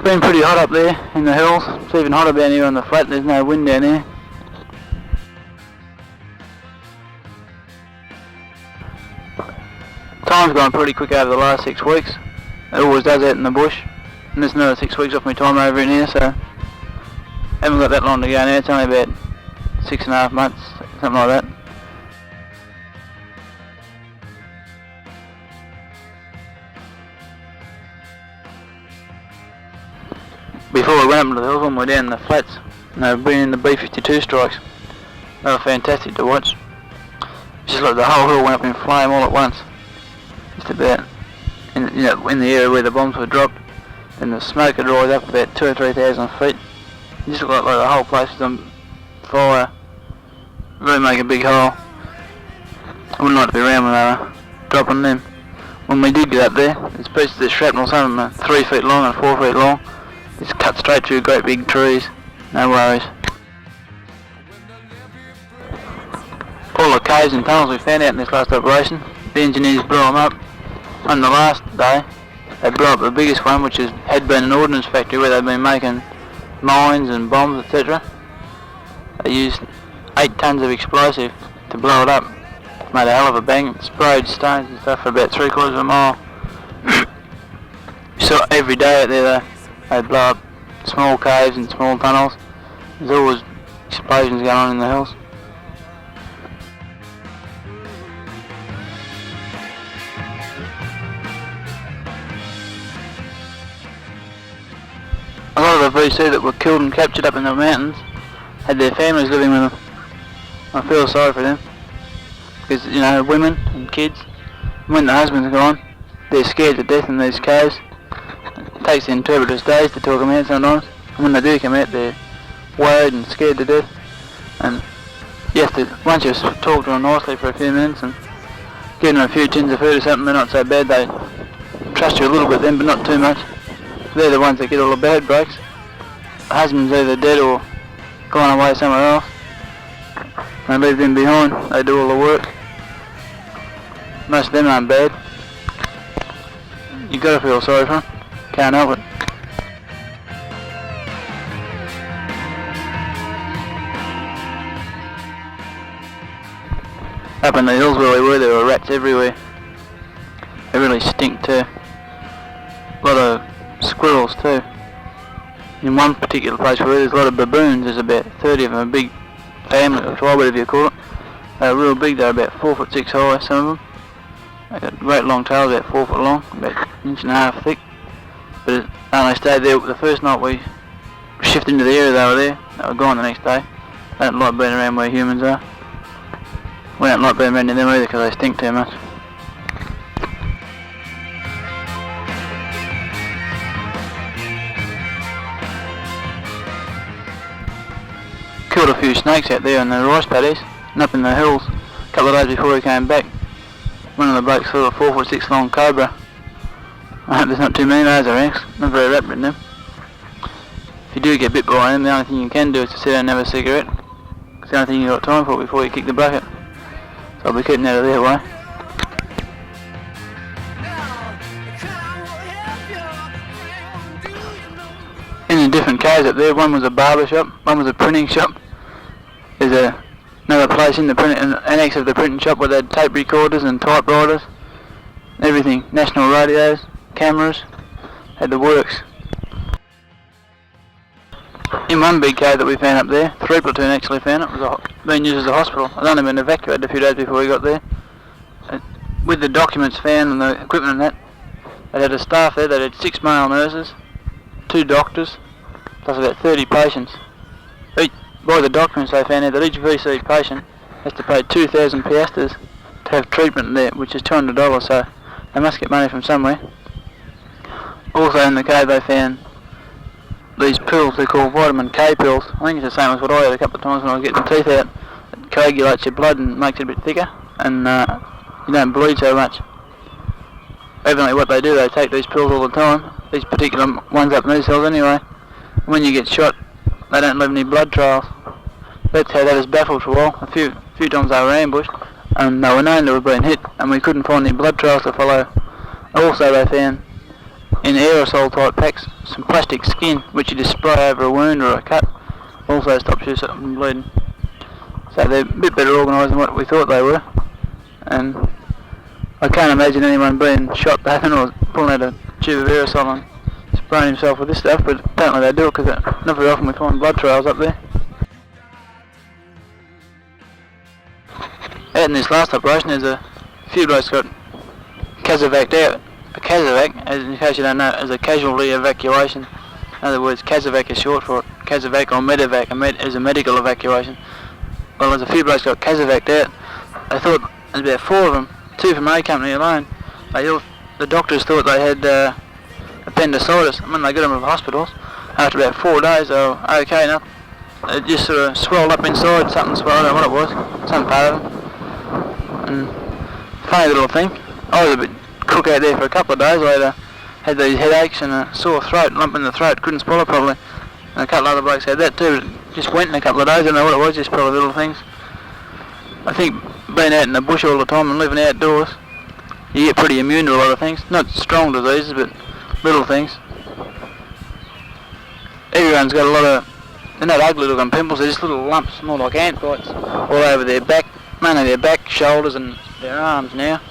been pretty hot up there in the hills. It's even hotter down here on the flat. There's no wind down here. Time's gone pretty quick over the last 6 weeks. It always does out in the bush. And there's another 6 weeks off my time over in here, so haven't got that long to go now. It's only about 6.5 months, something like that. Before we went up to the hills, when we were down in the flats, and they were bringing in the B-52 strikes. They were fantastic to watch. It's just like the whole hill went up in flame all at once. Just about in the area where the bombs were dropped, and the smoke had rise up about 2,000 or 3,000 feet. It just looked like the whole place was on fire. Really make a big hole. I wouldn't like to be around when they were dropping them. When we did get up there, there's pieces of shrapnel, some of them are 3 feet long and 4 feet long. It's cut straight through great big trees. No worries. All the caves and tunnels we found out in this last operation, the engineers blew them up. On the last day, they blew up the biggest one, which had been an ordnance factory where they'd been making mines and bombs, etc. They used 8 tons of explosive to blow it up. Made a hell of a bang, sprayed stones and stuff for about 3/4 of a mile. You saw every day out there they'd blow up small caves and small tunnels. There's always explosions going on in the hills. A lot of the VC that were killed and captured up in the mountains had their families living with them. I feel sorry for them. Because, women and kids, when the husband's gone, they're scared to death in these caves. It takes the interpreters days to talk them out sometimes. And when they do come out, they're worried and scared to death. And you have to, once you talk to them nicely for a few minutes and give them a few tins of food or something, they're not so bad. They trust you a little bit then, but not too much. They're the ones that get all the bad breaks. The husband's either dead or gone away somewhere else. They leave them behind. They do all the work. Most of them aren't bad. You gotta feel sorry for them. Can't help it. Up in the hills where we were, there were rats everywhere. They really stink too. A lot of squirrels too. In one particular place where there's a lot of baboons, there's about 30 of them, a big family or tribe, whatever you call it. They're real big, they're about 4'6" high, some of them. They got great long tails, about 4 foot long, about 1.5 inches thick. But they only stayed there the first night we shifted into the area they were there. They were gone the next day. They don't like being around where humans are. We don't like being around them either because they stink too much. Killed a few snakes out there in the rice paddies and up in the hills a couple of days before we came back. One of the blokes saw a 4'6" long cobra. I hope there's not too many of those around, not very rapid in them. If you do get bit by them, the only thing you can do is to sit down and have a cigarette. It's the only thing you've got time for before you kick the bucket. So I'll be keeping out of their way. In the different caves up there, one was a barber shop, one was a printing shop. There's another place in the annex of the printing shop where they had tape recorders and typewriters, everything, national radios, cameras, had the works. In one big cave that we found up there, 3 platoon actually found it, was being used as a hospital. It had only been evacuated a few days before we got there. With the documents found and the equipment and that, they had a staff there that had 6 male nurses, 2 doctors, plus about 30 patients. By the documents they found out that each VC patient has to pay 2,000 piastres to have treatment there, which is $200, so they must get money from somewhere. Also in the cave they found these pills they call vitamin K pills. I think it's the same as what I had a couple of times when I was getting teeth out. It coagulates your blood and makes it a bit thicker, and you don't bleed so much. Evidently what they do, they take these pills all the time, these particular ones up in these hills anyway. When you get shot, they don't leave any blood trails. That's how that has baffled for a while. A few times they were ambushed, and they were known to have been hit, and we couldn't find any blood trails to follow. Also they found in aerosol type packs some plastic skin which you just spray over a wound or a cut. Also stops you from bleeding. So they're a bit better organised than what we thought they were. And I can't imagine anyone being shot open or pulling out a tube of aerosol and spraying himself with this stuff, but apparently they do it because not very often we find blood trails up there. Out in this last operation there's a few blokes got casevaced out. A casevac, as in case you don't know, is a casualty evacuation. In other words, casevac is short for it. Casevac or medevac is a medical evacuation. Well, there's a few blokes got casevaced out. They thought there's about 4 of them, 2 from A Company alone. The doctors thought they had appendicitis, and when they got them to the hospitals, after about 4 days they were okay enough. It just sort of swelled up inside, something swelled, I don't know what it was, some part of them. And funny little thing, I was a bit crook out there for a couple of days. I had these headaches and a sore throat, lump in the throat, couldn't swallow properly. And a couple of other blokes had that too, but it just went in a couple of days, I don't know what it was, just probably little things. I think being out in the bush all the time and living outdoors, you get pretty immune to a lot of things. Not strong diseases, but little things. Everyone's got a lot of, they're not ugly looking pimples, they're just little lumps, more like ant bites, all over their back, mainly their back, shoulders and their arms now.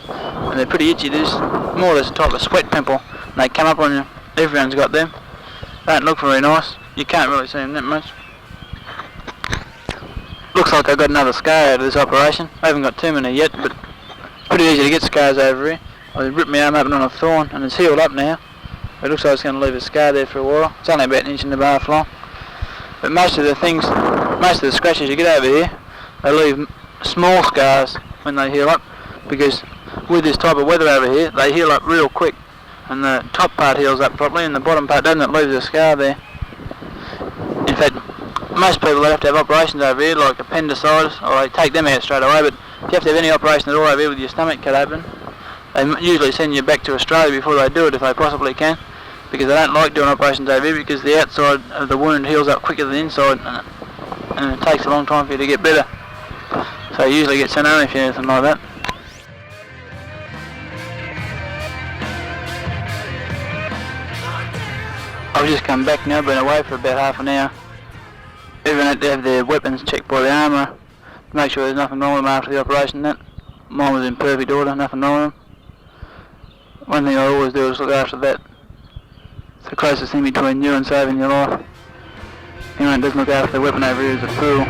And they're pretty itchy, they're just more or less a type of sweat pimple. And they come up on you, everyone's got them. They don't look very nice, you can't really see them that much. Looks like I got another scar out of this operation. I haven't got too many yet, but it's pretty easy to get scars over here. I ripped my arm open on a thorn and it's healed up now. It looks like it's going to leave a scar there for a while. It's only about 1.5 inches long. But most of the scratches you get over here, they leave small scars when they heal up, because with this type of weather over here, they heal up real quick. And the top part heals up properly and the bottom part doesn't, it leaves a scar there. In fact, most people that have to have operations over here, like appendicitis, or they take them out straight away, but if you have to have any operation at all over here with your stomach cut open, they usually send you back to Australia before they do it if they possibly can, because they don't like doing operations over here because the outside of the wound heals up quicker than the inside, and it takes a long time for you to get better. So you usually get sent home if you're anything like that. I've just come back now, been away for about half an hour. Everyone had to have their weapons checked by the armourer to make sure there's nothing wrong with them after the operation. That mine was in perfect order, nothing wrong with them. One thing I always do is look after that. It's the closest thing between you and saving your life. Anyone that doesn't look after their weapon over here is a fool.